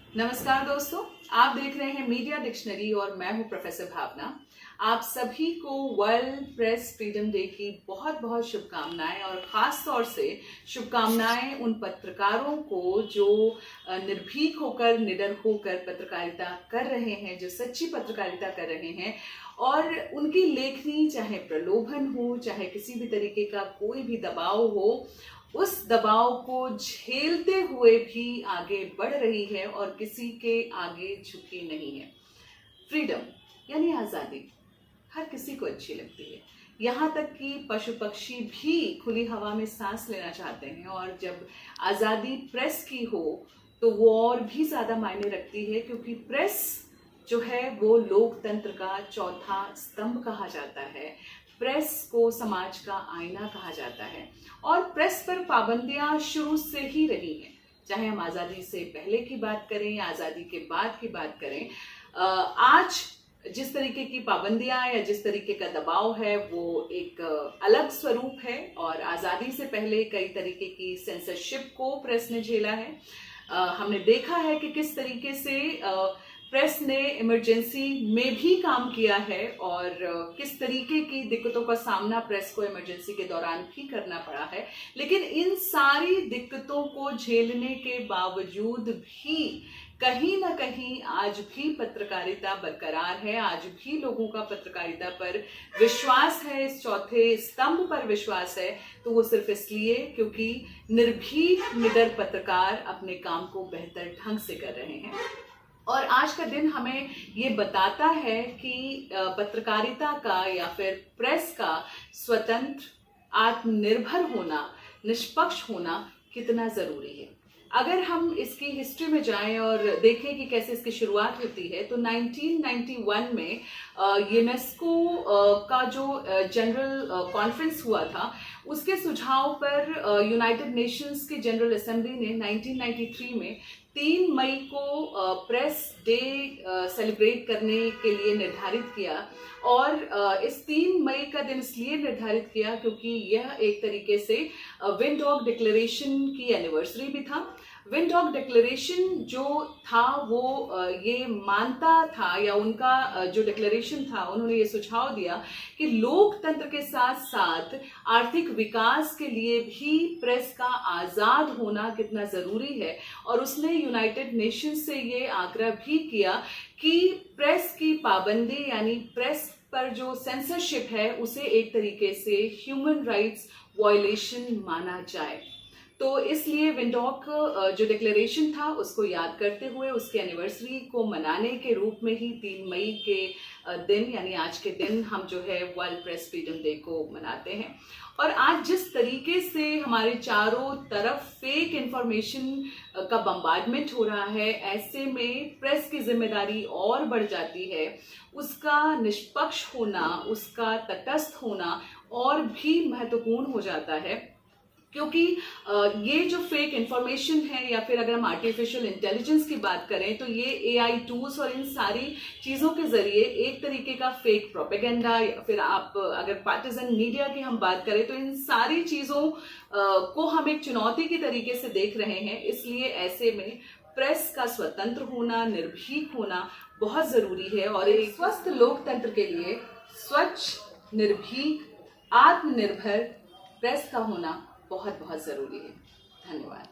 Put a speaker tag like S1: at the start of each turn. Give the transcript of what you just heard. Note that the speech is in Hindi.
S1: नमस्कार दोस्तों, आप देख रहे हैं मीडिया डिक्शनरी और मैं हूं प्रोफेसर भावना। आप सभी को वर्ल्ड प्रेस फ्रीडम डे की बहुत बहुत शुभकामनाएं और ख़ास तौर से शुभकामनाएं उन पत्रकारों को जो निर्भीक होकर निडर होकर पत्रकारिता कर रहे हैं, जो सच्ची पत्रकारिता कर रहे हैं और उनकी लेखनी चाहे प्रलोभन हो, चाहे किसी भी तरीके का कोई भी दबाव हो, उस दबाव को झेलते हुए भी आगे बढ़ रही है और किसी के आगे झुकी नहीं है। फ्रीडम यानी आज़ादी हर किसी को अच्छी लगती है, यहाँ तक कि पशु पक्षी भी खुली हवा में सांस लेना चाहते हैं और जब आज़ादी प्रेस की हो तो वो और भी ज़्यादा मायने रखती है, क्योंकि प्रेस जो है वो लोकतंत्र का चौथा स्तंभ कहा जाता है। प्रेस को समाज का आईना कहा जाता है और प्रेस पर पाबंदियां शुरू से ही रही हैं, चाहे हम आज़ादी से पहले की बात करें या आज़ादी के बाद की बात करें। आज जिस तरीके की पाबंदियां या जिस तरीके का दबाव है वो एक अलग स्वरूप है और आज़ादी से पहले कई तरीके की सेंसरशिप को प्रेस ने झेला है। हमने देखा है कि किस तरीके से प्रेस ने इमरजेंसी में भी काम किया है और किस तरीके की दिक्कतों का सामना प्रेस को इमरजेंसी के दौरान भी करना पड़ा है। लेकिन इन सारी दिक्कतों को झेलने के बावजूद भी कहीं ना कहीं आज भी पत्रकारिता बरकरार है, आज भी लोगों का पत्रकारिता पर विश्वास है, इस चौथे स्तंभ पर विश्वास है। तो वो सिर्फ इसलिए क्योंकि निर्भीक निडर पत्रकार अपने काम को बेहतर ढंग से कर रहे हैं। और आज का दिन हमें ये बताता है कि पत्रकारिता का या फिर प्रेस का स्वतंत्र, आत्मनिर्भर होना, निष्पक्ष होना कितना जरूरी है। अगर हम इसकी हिस्ट्री में जाएं और देखें कि कैसे इसकी शुरुआत होती है तो 1991 में यूनेस्को का जो जनरल कॉन्फ्रेंस हुआ था, उसके सुझाव पर यूनाइटेड नेशंस की जनरल असेंबली ने 1993 में 3 मई को प्रेस डे सेलिब्रेट करने के लिए निर्धारित किया। और इस 3 मई का दिन इसलिए निर्धारित किया क्योंकि यह एक तरीके से विंडहॉक डिक्लेरेशन की एनिवर्सरी भी था। विंडहॉक डिक्लेरेशन जो था वो ये मानता था, या उनका जो डिक्लेरेशन था उन्होंने ये सुझाव दिया कि लोकतंत्र के साथ साथ आर्थिक विकास के लिए भी प्रेस का आज़ाद होना कितना ज़रूरी है। और उसने यूनाइटेड नेशंस से ये आग्रह भी किया कि प्रेस की पाबंदी यानी प्रेस पर जो सेंसरशिप है उसे एक तरीके से ह्यूमन राइट्स वायलेशन माना जाए। तो इसलिए विंडहॉक जो डिक्लेरेशन था उसको याद करते हुए उसके एनिवर्सरी को मनाने के रूप में ही 3 मई के दिन यानी आज के दिन हम जो है वर्ल्ड प्रेस फ्रीडम डे को मनाते हैं। और आज जिस तरीके से हमारे चारों तरफ फेक इंफॉर्मेशन का बम्बार्डमेंट हो रहा है, ऐसे में प्रेस की जिम्मेदारी और बढ़ जाती है। उसका निष्पक्ष होना, उसका तटस्थ होना और भी महत्वपूर्ण हो जाता है, क्योंकि ये जो फेक इंफॉर्मेशन है या फिर अगर हम आर्टिफिशियल इंटेलिजेंस की बात करें तो ये AI टूल्स और इन सारी चीज़ों के जरिए एक तरीके का फेक प्रोपेगेंडा, या फिर आप अगर पार्टिजन मीडिया की हम बात करें तो इन सारी चीज़ों को हम एक चुनौती की तरीके से देख रहे हैं। इसलिए ऐसे में प्रेस का स्वतंत्र होना, निर्भीक होना बहुत ज़रूरी है और एक स्वस्थ लोकतंत्र के लिए स्वच्छ, निर्भीक, आत्मनिर्भर प्रेस का होना बहुत बहुत ज़रूरी है। धन्यवाद।